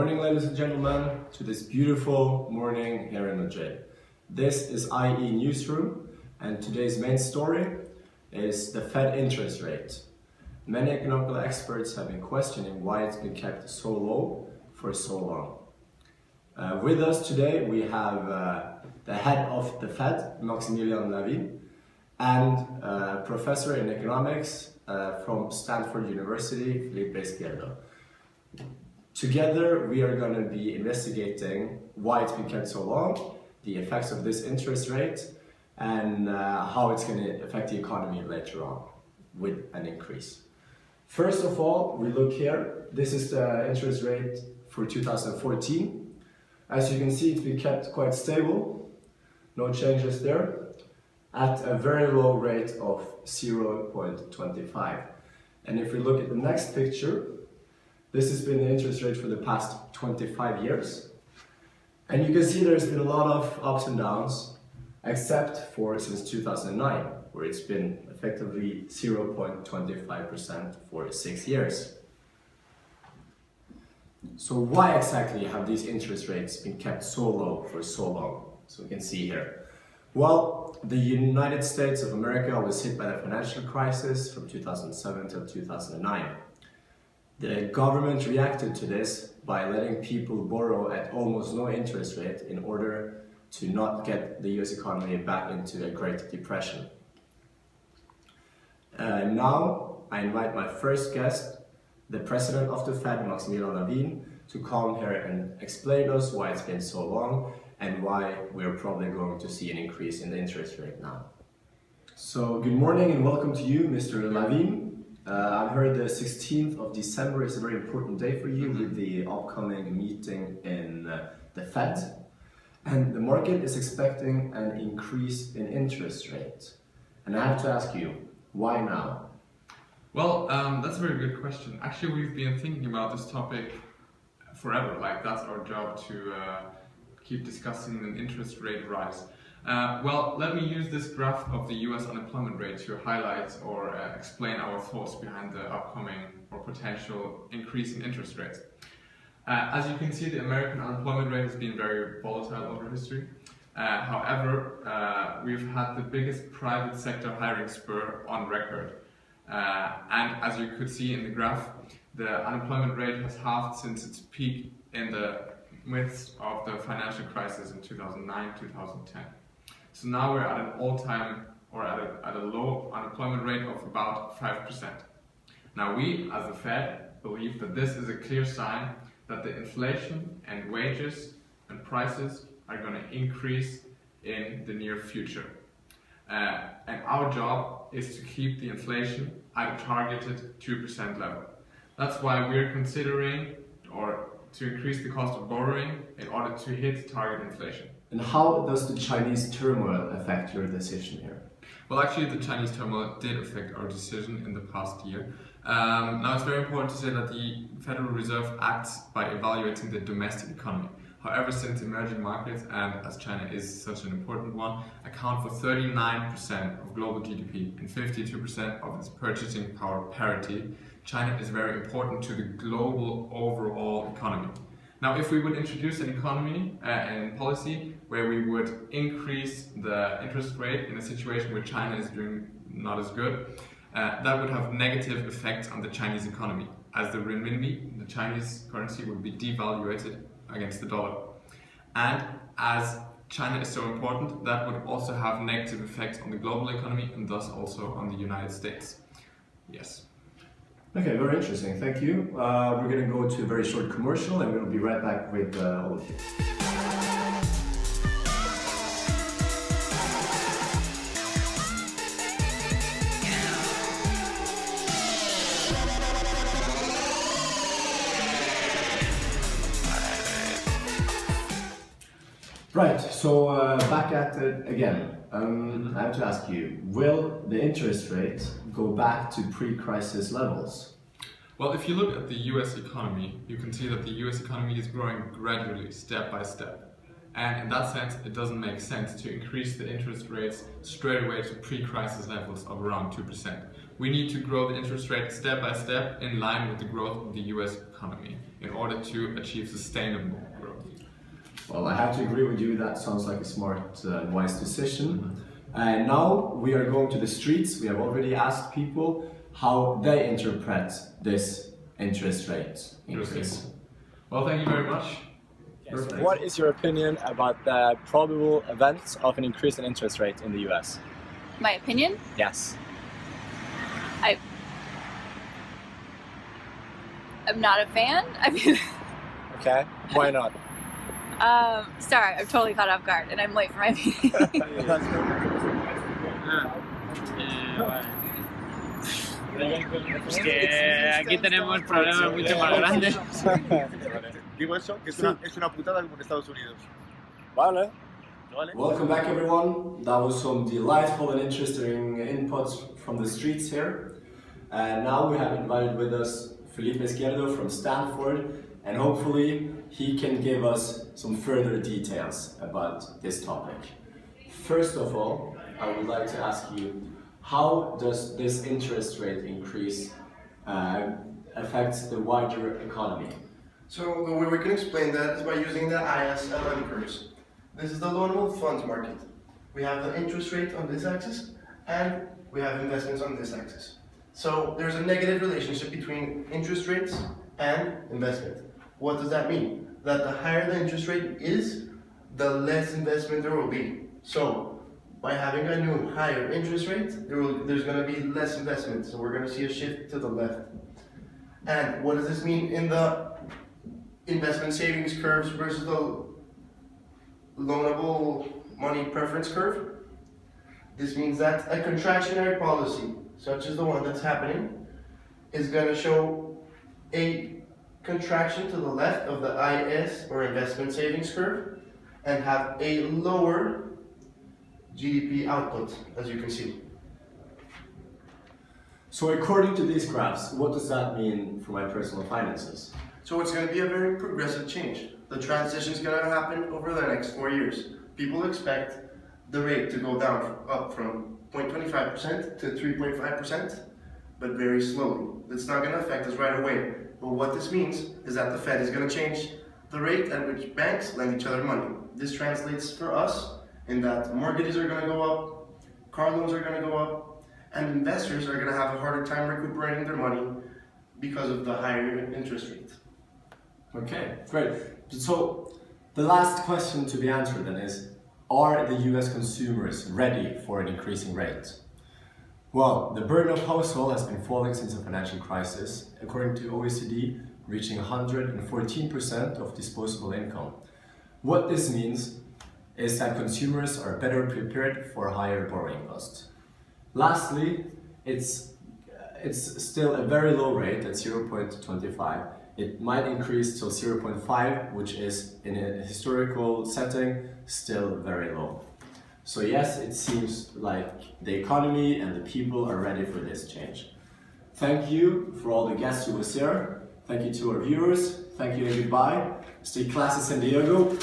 morning, ladies and gentlemen, to this beautiful morning here in Madrid. This is IE Newsroom, and today's main story is the Fed interest rate. Many economical experts have been questioning why it's been kept so low for so long. With us today we have the head of the Fed, Maximilian Lavin, and a professor in economics from Stanford University, Felipe Izquierdo. Together we are going to be investigating why it's been kept so long, the effects of this interest rate, and how it's going to affect the economy later on with an increase. First of all, we look here. This is the interest rate for 2014. As you can see, it's been kept quite stable, no changes there, at a very low rate of 0.25. And if we look at the next picture, this has been the interest rate for the past 25 years. And you can see there's been a lot of ups and downs, except for since 2009, where it's been effectively 0.25% for 6 years. So why exactly have these interest rates been kept so low for so long? So we can see here. Well, the United States of America was hit by the financial crisis from 2007 till 2009. The government reacted to this by letting people borrow at almost no interest rate in order to not get the US economy back into a Great Depression. Now I invite my first guest, the president of the Fed, Maximilian Lavin, to come here and explain to us why it's been so long and why we're probably going to see an increase in the interest rate now. So good morning and welcome to you, Mr. Lavin. I've heard the 16th of December is a very important day for you with the upcoming meeting in the Fed. And the market is expecting an increase in interest rates. And I have to ask you, why now? Well, that's a very good question. Actually, we've been thinking about this topic forever. Like, that's our job to keep discussing an interest rate rise. Well, let me use this graph of the US unemployment rate to highlight or explain our thoughts behind the upcoming or potential increase in interest rates. As you can see, the American unemployment rate has been very volatile over history. However, we've had the biggest private sector hiring spur on record. And as you could see in the graph, the unemployment rate has halved since its peak in the midst of the financial crisis in 2009-2010. So now we're at an all-time or at a low unemployment rate of about 5%. Now we, as the Fed, believe that this is a clear sign that the inflation and wages and prices are going to increase in the near future. And our job is to keep the inflation at a targeted 2% level. That's why we're considering or to increase the cost of borrowing in order to hit target inflation. And how does the Chinese turmoil affect your decision here? Well, actually, the Chinese turmoil did affect our decision in the past year. Now, it's very important to say that the Federal Reserve acts by evaluating the domestic economy. However, since emerging markets, and as China is such an important one, account for 39% of global GDP and 52% of its purchasing power parity, China is very important to the global overall economy. Now, if we would introduce an economy and policy where we would increase the interest rate in a situation where China is doing not as good, that would have negative effects on the Chinese economy, as the renminbi, the Chinese currency, would be devaluated against the dollar. And as China is so important, that would also have negative effects on the global economy and thus also on the United States. Yes. Okay, very interesting. Thank you. We're going to go to a very short commercial and we'll be right back with all of you. Right, so back at it again. I have to ask you, will the interest rate go back to pre-crisis levels? Well, if you look at the US economy, you can see that the US economy is growing gradually, step by step. And in that sense, it doesn't make sense to increase the interest rates straight away to pre-crisis levels of around 2%. We need to grow the interest rate step by step in line with the growth of the US economy in order to achieve sustainable growth. Well, I have to agree with you. That sounds like a smart and wise decision. And now we are going to the streets. We have already asked people how they interpret this interest rate increase. Well, thank you very much. Perfect. What is your opinion about the probable events of an increase in interest rate in the US? My opinion? Yes. I'm not a fan. I mean, Okay, why not? sorry, I'm totally caught off guard and I'm late for my meeting. Pues que aquí tenemos problemas mucho más grandes. Digo eso, que es una putada como en Estados Unidos. Vale. ¿Vale? Welcome back, everyone. That was some delightful and interesting inputs from the streets here. And now we have invited with us Felipe Izquierdo from Stanford, and hopefully he can give us some further details about this topic. First of all, I would like to ask you, how does this interest rate increase affect the wider economy? So the way we can explain that is by using the ISLM curves. This is the loanable funds market. We have the interest rate on this axis and we have investments on this axis. So there's a negative relationship between interest rates and investment. What does that mean? That the higher the interest rate is, the less investment there will be. So by having a new higher interest rate, there's going to be less investment. So we're going to see a shift to the left. And what does this mean in the investment savings curves versus the loanable money preference curve? This means that a contractionary policy, such as the one that's happening, is going to show a contraction to the left of the IS, or investment savings curve, and have a lower GDP output, as you can see. So according to these graphs, what does that mean for my personal finances? So it's going to be a very progressive change. The transition is going to happen over the next 4 years. People expect the rate to go down up from 0.25% to 3.5%, but very slowly. It's not going to affect us right away. But what this means is that the Fed is going to change the rate at which banks lend each other money. This translates for us in that mortgages are going to go up, car loans are going to go up, and investors are going to have a harder time recuperating their money because of the higher interest rate. Okay, great. So the last question to be answered then is, are the US consumers ready for an increasing rate? Well, the burden of household has been falling since the financial crisis, according to OECD, reaching 114% of disposable income. What this means is that consumers are better prepared for higher borrowing costs. Lastly, it's still a very low rate at 0.25. It might increase to 0.5, which is, in a historical setting, still very low. So yes, it seems like the economy and the people are ready for this change. Thank you for all the guests who was here. Thank you to our viewers. Thank you and goodbye. Stay classy, San Diego.